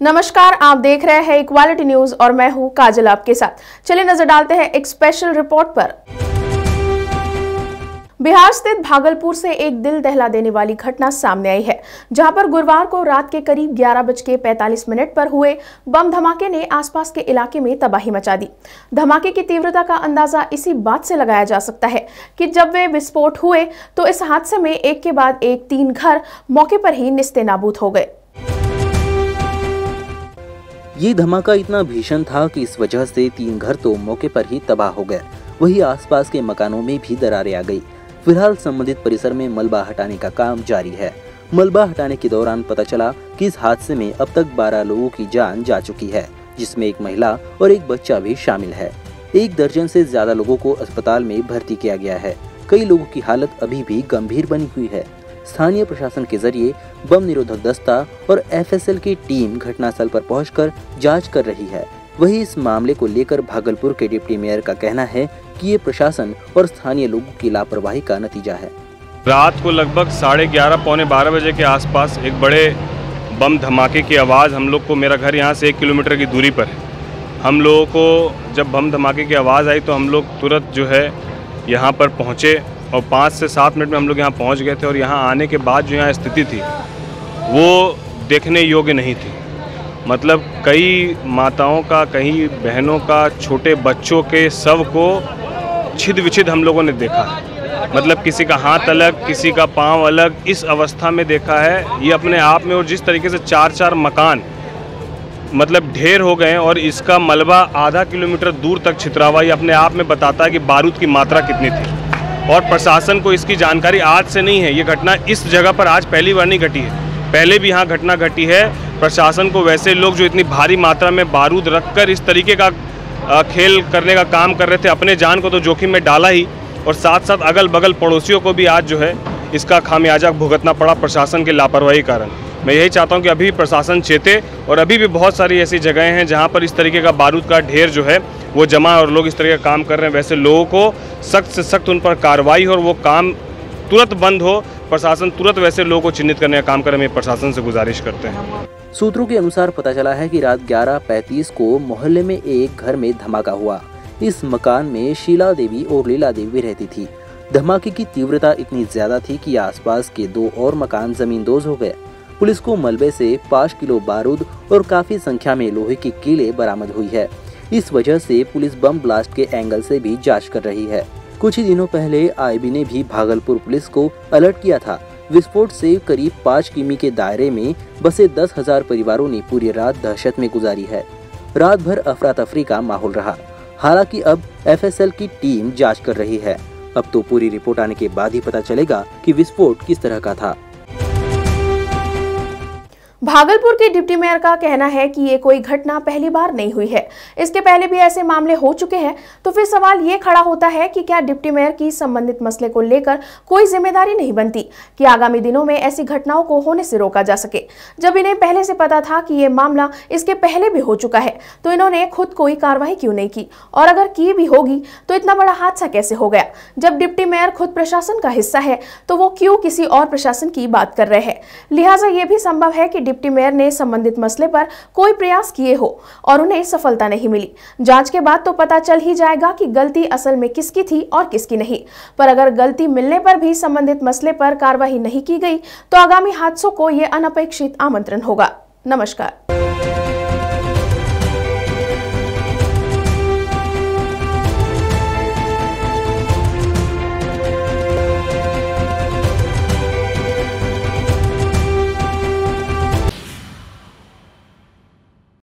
नमस्कार, आप देख रहे हैं इक्वालिटी न्यूज और मैं हूं काजल आपके साथ। चलिए नजर डालते हैं एक स्पेशल रिपोर्ट पर। बिहार स्थित भागलपुर से एक दिल दहला देने वाली घटना सामने आई है, जहां पर गुरुवार को रात के करीब 11:45 पर हुए बम धमाके ने आसपास के इलाके में तबाही मचा दी। धमाके की तीव्रता का अंदाजा इसी बात से लगाया जा सकता है कि जब वे विस्फोट हुए तो इस हादसे में एक के बाद एक 3 घर मौके पर ही निस्ते नाबूद हो गए। ये धमाका इतना भीषण था कि इस वजह से 3 घर तो मौके पर ही तबाह हो गए, वही आसपास के मकानों में भी दरारें आ गई। फिलहाल संबंधित परिसर में मलबा हटाने का काम जारी है। मलबा हटाने के दौरान पता चला कि इस हादसे में अब तक 12 लोगों की जान जा चुकी है, जिसमें एक महिला और एक बच्चा भी शामिल है। 1 दर्जन से ज्यादा लोगों को अस्पताल में भर्ती किया गया है। कई लोगों की हालत अभी भी गंभीर बनी हुई है। स्थानीय प्रशासन के जरिए बम निरोधक दस्ता और FSL की टीम घटनास्थल पर पहुंचकर जांच कर रही है। वही इस मामले को लेकर भागलपुर के डिप्टी मेयर का कहना है कि ये प्रशासन और स्थानीय लोगों की लापरवाही का नतीजा है। रात को लगभग 11:30 पौने 12 बजे के आसपास एक बड़े बम धमाके की आवाज़ हम लोग को, मेरा घर यहाँ से 1 किलोमीटर की दूरी पर है। हम लोगों को जब बम धमाके की आवाज़ आई तो हम लोग तुरंत जो है यहाँ पर पहुँचे और 5 से 7 मिनट में हम लोग यहाँ पहुँच गए थे। और यहाँ आने के बाद जो यहाँ स्थिति थी वो देखने योग्य नहीं थी। मतलब कई माताओं का, कई बहनों का, छोटे बच्चों के शव को छिद विछिद हम लोगों ने देखा है। मतलब किसी का हाथ अलग, किसी का पांव अलग, इस अवस्था में देखा है ये अपने आप में। और जिस तरीके से 4-4 मकान मतलब ढेर हो गए और इसका मलबा आधा किलोमीटर दूर तक छितरा हुआ, ये अपने आप में बताता है कि बारूद की मात्रा कितनी थी। और प्रशासन को इसकी जानकारी आज से नहीं है। ये घटना इस जगह पर आज पहली बार नहीं घटी है, पहले भी यहाँ घटना घटी है। प्रशासन को वैसे लोग जो इतनी भारी मात्रा में बारूद रखकर इस तरीके का खेल करने का काम कर रहे थे, अपने जान को तो जोखिम में डाला ही, और साथ साथ अगल बगल पड़ोसियों को भी आज जो है इसका खामियाजा भुगतना पड़ा प्रशासन की लापरवाही कारण। मैं यही चाहता हूं कि अभी प्रशासन चेते, और अभी भी बहुत सारी ऐसी जगहें हैं जहां पर इस तरीके का बारूद का ढेर जो है वो जमा और लोग इस तरह का काम कर रहे हैं। वैसे लोगों को सख्त से सख्त उन पर कार्रवाई हो और वो काम तुरंत बंद हो, प्रशासन तुरंत वैसे लोगों को चिन्हित करने का काम करे। मैं प्रशासन से गुजारिश करते हैं। सूत्रों के अनुसार पता चला है कि रात 11:35 को मोहल्ले में एक घर में धमाका हुआ। इस मकान में शीला देवी और लीला देवी रहती थी। धमाके की तीव्रता इतनी ज्यादा थी कि आसपास के 2 और मकान जमींदोज हो गए। पुलिस को मलबे से 5 किलो बारूद और काफी संख्या में लोहे की कीलें बरामद हुई है। इस वजह से पुलिस बम ब्लास्ट के एंगल से भी जांच कर रही है। कुछ ही दिनों पहले IB ने भी भागलपुर पुलिस को अलर्ट किया था। विस्फोट से करीब 5 किमी के दायरे में बसे 10,000 परिवारों ने पूरी रात दहशत में गुजारी है। रात भर अफरा तफरी का माहौल रहा। हालांकि अब FSL की टीम जांच कर रही है। अब तो पूरी रिपोर्ट आने के बाद ही पता चलेगा कि विस्फोट किस तरह का था। भागलपुर के डिप्टी मेयर का कहना है कि ये कोई घटना पहली बार नहीं हुई है, इसके पहले भी ऐसे मामले हो चुके हैं। तो फिर सवाल ये खड़ा होता है कि क्या डिप्टी मेयर की संबंधित मसले को लेकर कोई जिम्मेदारी नहीं बनती कि आगामी दिनों में ऐसी घटनाओं को होने से रोका जा सके। जब इन्हें पहले से पता था कि ये मामला इसके पहले भी हो चुका है तो इन्होंने खुद कोई कार्रवाई क्यों नहीं की, और अगर की भी होगी तो इतना बड़ा हादसा कैसे हो गया। जब डिप्टी मेयर खुद प्रशासन का हिस्सा है तो वो क्यों किसी और प्रशासन की बात कर रहे हैं। लिहाजा ये भी संभव है कि डिप्टी मेयर ने संबंधित मसले पर कोई प्रयास किए हो और उन्हें सफलता नहीं मिली। जांच के बाद तो पता चल ही जाएगा कि गलती असल में किसकी थी और किसकी नहीं। पर अगर गलती मिलने पर भी संबंधित मसले पर कार्रवाई नहीं की गई तो आगामी हादसों को यह अनपेक्षित आमंत्रण होगा। नमस्कार।